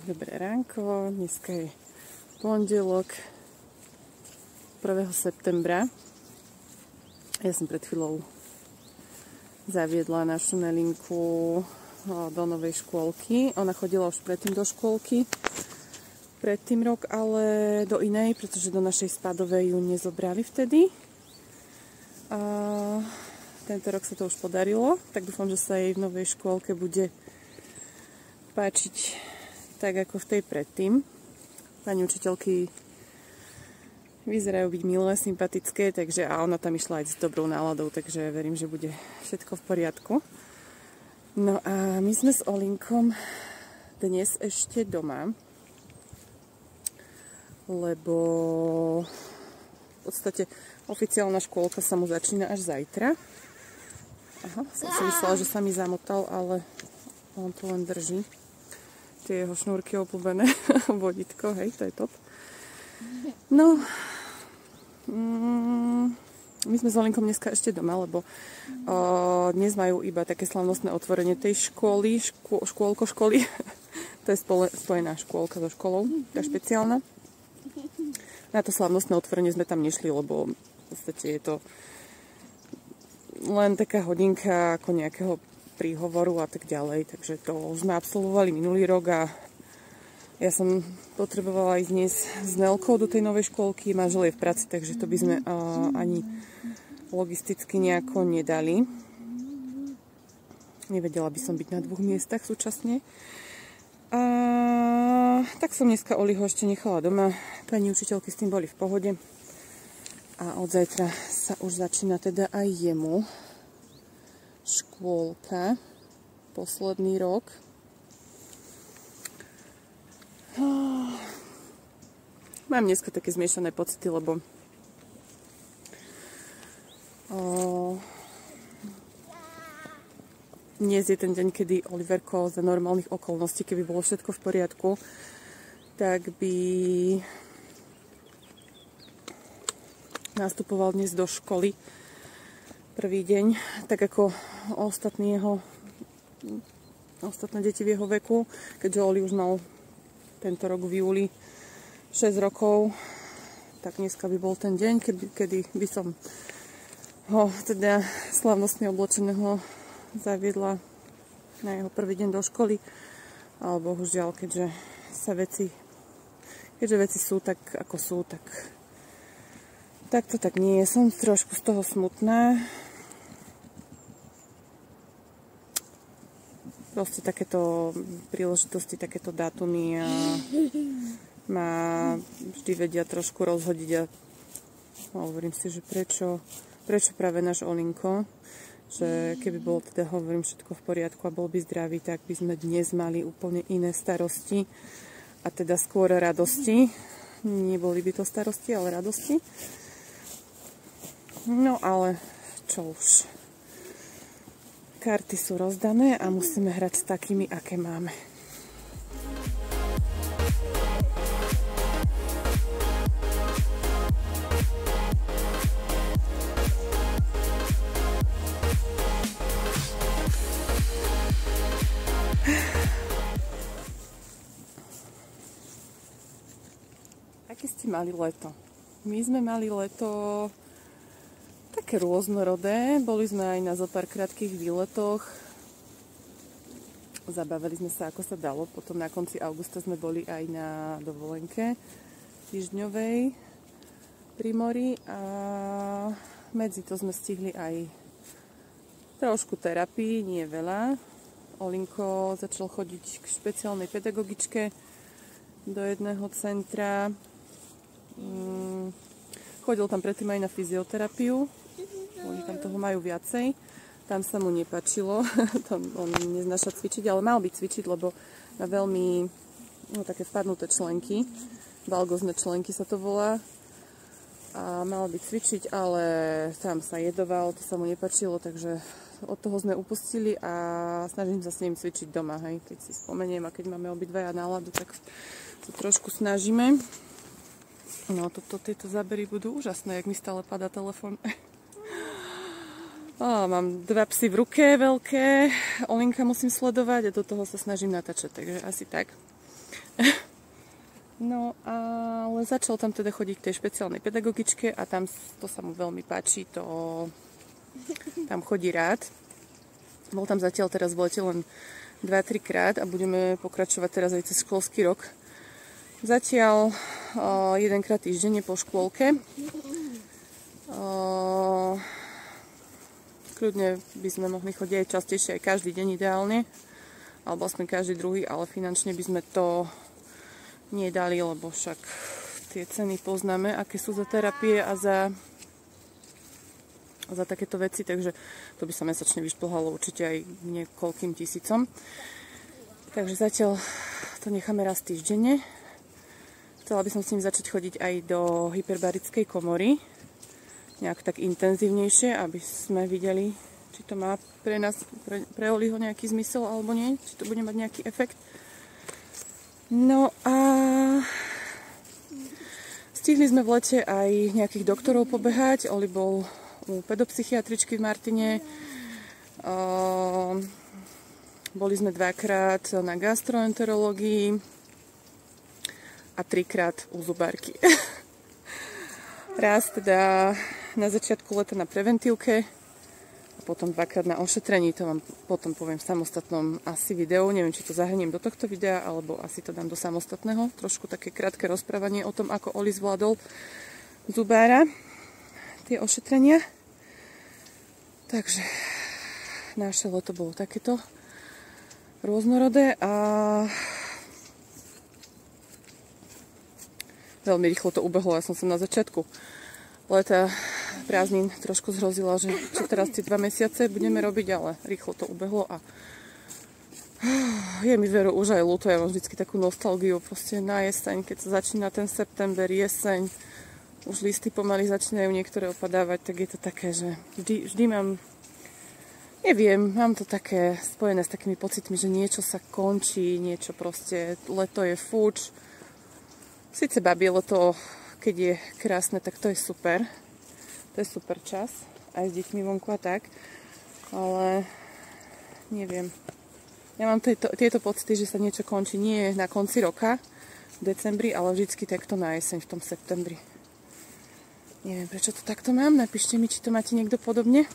Dobré ránko, dneska je pondelok 1. septembra. Ja som pred chvíľou zaviedla našu Nelinku do novej škôlky. Ona chodila už predtým do škôlky, predtým rok, ale do inej, pretože do našej spádovej ju nezobrali vtedy. A tento rok sa to už podarilo, tak dúfam, že sa jej v novej škôlke bude páčiť tak ako v tej predtým. Pani učiteľky vyzerajú byť milé, sympatické, takže a ona tam išla aj s dobrou náladou, takže verím, že bude všetko v poriadku. No a my sme s Olinkom dnes ešte doma, lebo v podstate oficiálna škôlka sa mu začína až zajtra. Aha, som si myslela, že sa mi zamotal, ale on to len drží. Tie jeho šnúrky obľúbené, vodítko, hej, to je top. No, my sme s Olinkom dneska ešte doma, lebo dnes majú iba také slavnostné otvorenie tej školy, školy. To je spojená škôlka so školou, tá špeciálna. Na to slavnostné otvorenie sme tam nešli, lebo v podstate je to len taká hodinka ako nejakého príhovoru a tak ďalej, takže to sme absolvovali minulý rok a ja som potrebovala ísť dnes s Nelkou do tej novej škôlky, manžel je v práci, takže to by sme ani logisticky nejako nedali. Nevedela by som byť na dvoch miestach súčasne. A tak som dneska Oliho ešte nechala doma, pani učiteľky s tým boli v pohode a od zajtra sa už začína teda aj jemu škôlka, posledný rok. Mám dneska také zmiešané pocity, lebo dnes je ten deň, kedy Oliverko za normálnych okolností, keby bolo všetko v poriadku, tak by nastupoval dnes do školy prvý deň, tak ako ostatné deti v jeho veku, keďže Oli už mal tento rok v júli 6 rokov, tak dneska by bol ten deň, kedy by som ho teda slavnostne oblečeného zaviedla na jeho prvý deň do školy, ale bohužiaľ, keďže veci sú tak, ako sú, tak to tak nie je. Som trošku z toho smutná. Proste takéto príležitosti, takéto dátumy a ma vždy vedia trošku rozhodiť a hovorím si, že prečo práve náš Olinko, že keby bolo teda, hovorím, všetko v poriadku a bol by zdravý, tak by sme dnes mali úplne iné starosti a teda skôr radosti. Neboli by to starosti, ale radosti. No ale čo už. Karty sú rozdané a musíme hrať s takými, aké máme. Aké ste mali leto? My sme mali leto také rôznorodé. Boli sme aj na zopár krátkych výletoch. Zabavili sme sa, ako sa dalo. Potom na konci augusta sme boli aj na dovolenke týždňovej pri mori. A medzi to sme stihli aj trošku terapii, nie veľa. Olinko začal chodiť k špeciálnej pedagogičke do jedného centra. Chodil tam predtým aj na fyzioterapiu. Oni tam toho majú viacej. Tam sa mu nepáčilo. On neznáša cvičiť, ale mal by cvičiť, lebo má veľmi také vpadnuté členky. Valgozné členky sa to volá. A mal by cvičiť, ale tam sa jedoval, to sa mu nepáčilo, takže od toho sme upustili a snažím sa s ním cvičiť doma. Hej. Keď si spomeniem a keď máme obidvaja náladu, tak sa trošku snažíme. No, tieto zábery budú úžasné, jak mi stále padá telefón. Mám dva psy v ruke veľké, Olinka musím sledovať a do toho sa snažím natáčať, takže asi tak. No ale začal tam teda chodiť k tej špeciálnej pedagogičke a tam to sa mu veľmi páči, tam chodí rád. Bol tam zatiaľ teraz v lete len 2-3 krát a budeme pokračovať teraz aj cez školský rok. Zatiaľ 1-krát týždenne po škôlke. Kľudne by sme mohli chodiť aj častejšie, aj každý deň ideálne, alebo aspoň každý druhý, ale finančne by sme to nedali, lebo však tie ceny poznáme, aké sú za terapie a za takéto veci, takže to by sa mesačne vyšplhalo určite aj niekoľkým tisícom. Takže zatiaľ to necháme raz týždenne. Chcela by som s ním začať chodiť aj do hyperbarickej komory, nejak tak intenzívnejšie, aby sme videli, či to má pre nás, pre Oliho nejaký zmysel alebo nie, či to bude mať nejaký efekt. No a stihli sme v lete aj nejakých doktorov pobehať. Oli bol u pedopsychiatričky v Martine. Boli sme 2-krát na gastroenterológii a 3-krát u zubárky. Raz teda na začiatku leta na preventívke a potom 2-krát na ošetrení. To vám potom poviem v samostatnom asi videu. Neviem, či to zahrniem do tohto videa, alebo asi to dám do samostatného. Trošku také krátke rozprávanie o tom, ako Oli zvládol zubára, tie ošetrenia. Takže naše leto bolo takéto rôznorodé a veľmi rýchlo to ubehlo. Ja som sa na začiatku leta prázdnin trošku zhrozila, že čo teraz tie 2 mesiace budeme robiť, ale rýchlo to ubehlo a je mi veru už aj ľúto. Ja mám vždycky takú nostalgiu proste na jeseň, keď sa začína ten september, jeseň, už listy pomaly začínajú niektoré opadávať, tak je to také, že vždy mám, neviem, mám to také spojené s takými pocitmi, že niečo sa končí, niečo proste, leto je fuč. Sice babie leto, keď je krásne, tak to je super. To je super čas, aj s deťmi vonku a tak. Ale neviem. Ja mám tieto pocity, že sa niečo končí nie na konci roka, v decembri, ale vždycky takto na jeseň, v tom septembri. Neviem, prečo to takto mám. Napíšte mi, či to máte niekto podobne.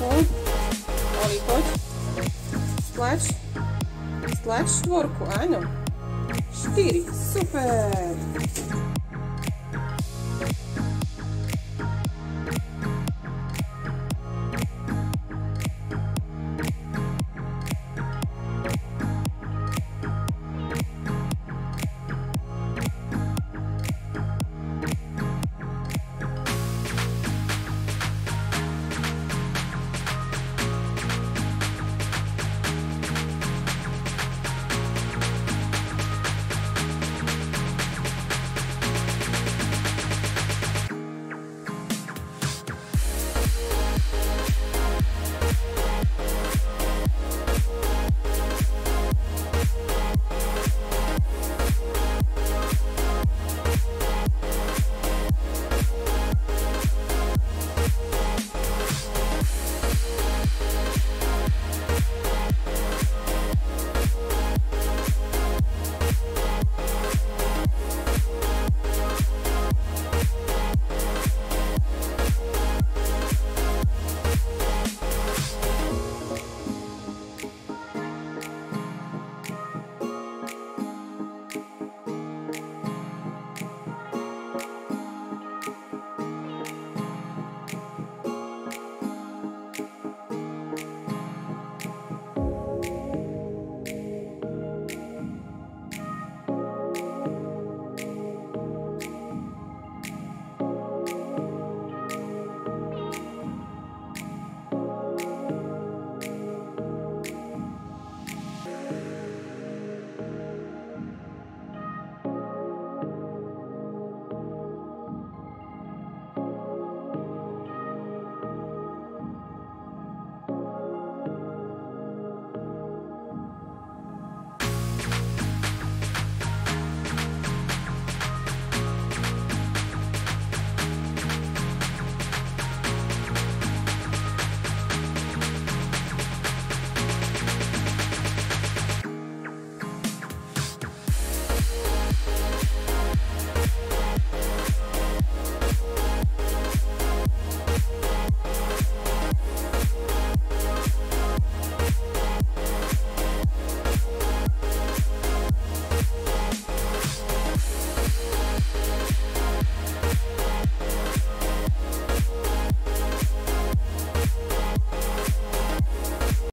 Oli, poď. Stlač štvorku, áno. 4, super.